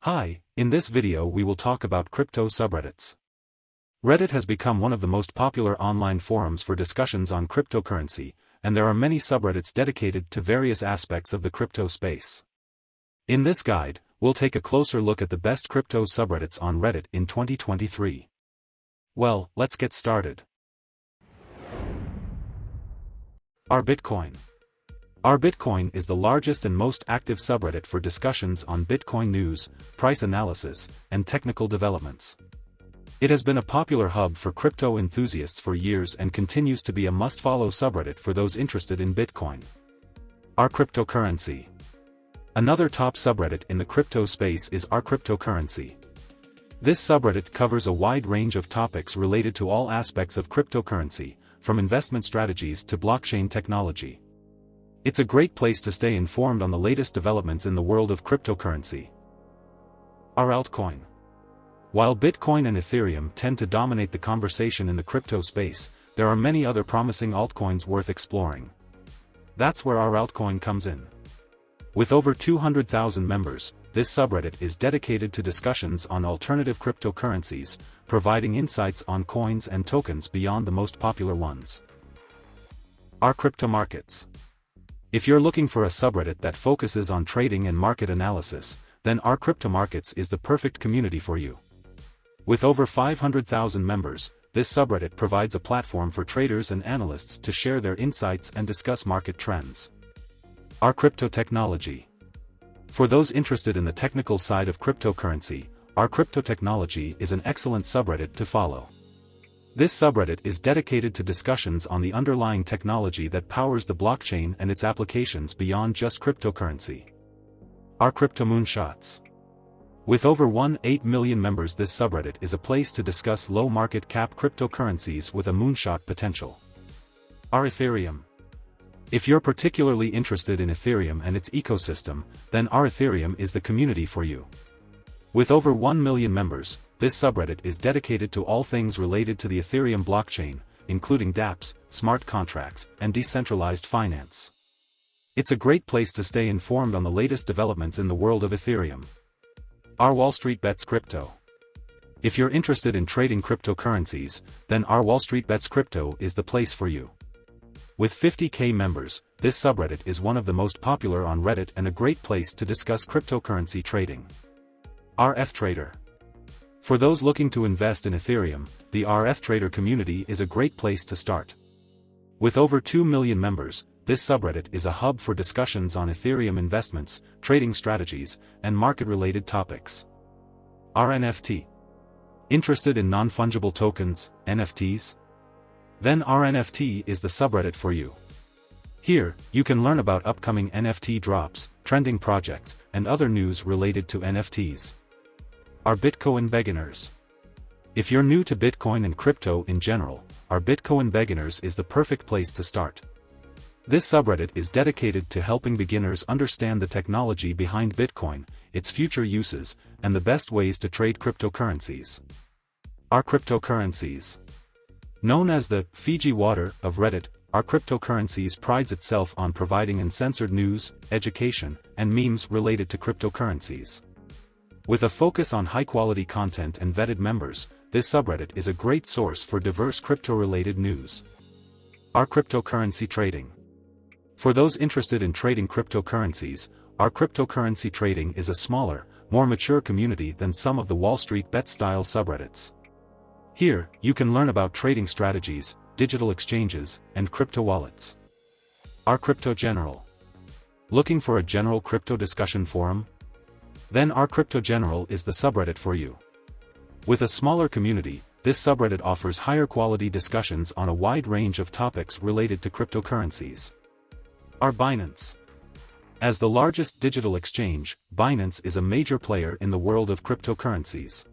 Hi, in this video we will talk about crypto subreddits. Reddit has become one of the most popular online forums for discussions on cryptocurrency, and there are many subreddits dedicated to various aspects of the crypto space. In this guide, we'll take a closer look at the best crypto subreddits on Reddit in 2023. Well, let's get started. Our Bitcoin. Our Bitcoin is the largest and most active subreddit for discussions on Bitcoin news, price analysis, and technical developments. It has been a popular hub for crypto enthusiasts for years and continues to be a must-follow subreddit for those interested in Bitcoin. Our Cryptocurrency. Another top subreddit in the crypto space is Our Cryptocurrency. This subreddit covers a wide range of topics related to all aspects of cryptocurrency, from investment strategies to blockchain technology. It's a great place to stay informed on the latest developments in the world of cryptocurrency. Our Altcoin. While Bitcoin and Ethereum tend to dominate the conversation in the crypto space, there are many other promising altcoins worth exploring. That's where our Altcoin comes in. With over 200,000 members, this subreddit is dedicated to discussions on alternative cryptocurrencies, providing insights on coins and tokens beyond the most popular ones. Our Crypto Markets. If you're looking for a subreddit that focuses on trading and market analysis, then Our Crypto Markets is the perfect community for you. With over 500,000 members, this subreddit provides a platform for traders and analysts to share their insights and discuss market trends. Our Crypto Technology. For those interested in the technical side of cryptocurrency, Our Crypto Technology is an excellent subreddit to follow. This subreddit is dedicated to discussions on the underlying technology that powers the blockchain and its applications beyond just cryptocurrency. Our Crypto Moonshots. With over 1.8 million members, this subreddit is a place to discuss low market cap cryptocurrencies with a moonshot potential. Our Ethereum. If you're particularly interested in Ethereum and its ecosystem, then Our Ethereum is the community for you. With over 1 million members, this subreddit is dedicated to all things related to the Ethereum blockchain, including dApps, smart contracts, and decentralized finance. It's a great place to stay informed on the latest developments in the world of Ethereum. Our Wall Street Bets Crypto. If you're interested in trading cryptocurrencies, then Our Wall Street Bets Crypto is the place for you. With 50,000 members, this subreddit is one of the most popular on Reddit and a great place to discuss cryptocurrency trading. Our Trader. For those looking to invest in Ethereum, the Our Trader community is a great place to start. With over 2 million members, this subreddit is a hub for discussions on Ethereum investments, trading strategies, and market-related topics. Our NFT. Interested in non-fungible tokens, NFTs? Then Our NFT is the subreddit for you. Here, you can learn about upcoming NFT drops, trending projects, and other news related to NFTs. Our Bitcoin Beginners. If you're new to Bitcoin and crypto in general, Our Bitcoin Beginners is the perfect place to start. This subreddit is dedicated to helping beginners understand the technology behind Bitcoin, its future uses, and the best ways to trade cryptocurrencies. Our Cryptocurrencies. Known as the Fiji water of Reddit, Our Cryptocurrencies prides itself on providing uncensored news, education, and memes related to cryptocurrencies. With a focus on high-quality content and vetted members, this subreddit is a great source for diverse crypto-related news. Our Cryptocurrency Trading. For those interested in trading cryptocurrencies, Our Cryptocurrency Trading is a smaller, more mature community than some of the Wall Street Bet-style subreddits. Here, you can learn about trading strategies, digital exchanges, and crypto wallets. Our Crypto General. Looking for a general crypto discussion forum? Then Our Crypto General is the subreddit for you. With a smaller community, this subreddit offers higher quality discussions on a wide range of topics related to cryptocurrencies. Our Binance. As the largest digital exchange, Binance is a major player in the world of cryptocurrencies.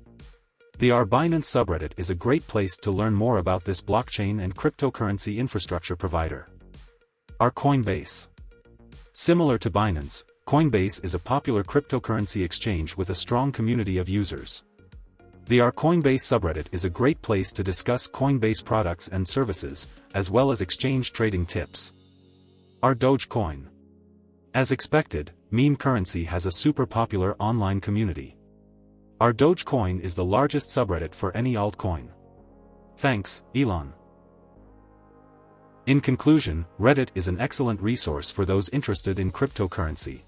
The Our Binance subreddit is a great place to learn more about this blockchain and cryptocurrency infrastructure provider. Our Coinbase. Similar to Binance, Coinbase is a popular cryptocurrency exchange with a strong community of users. The Our Coinbase subreddit is a great place to discuss Coinbase products and services, as well as exchange trading tips. Our Dogecoin. As expected, meme currency has a super popular online community. Our Dogecoin is the largest subreddit for any altcoin. Thanks, Elon. In conclusion, Reddit is an excellent resource for those interested in cryptocurrency.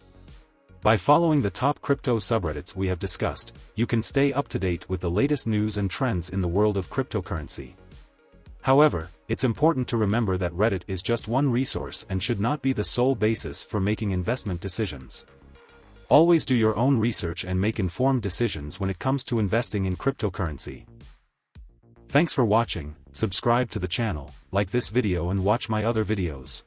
By following the top crypto subreddits we have discussed, you can stay up to date with the latest news and trends in the world of cryptocurrency. However, it's important to remember that Reddit is just one resource and should not be the sole basis for making investment decisions. Always do your own research and make informed decisions when it comes to investing in cryptocurrency. Thanks for watching, subscribe to the channel, like this video and watch my other videos.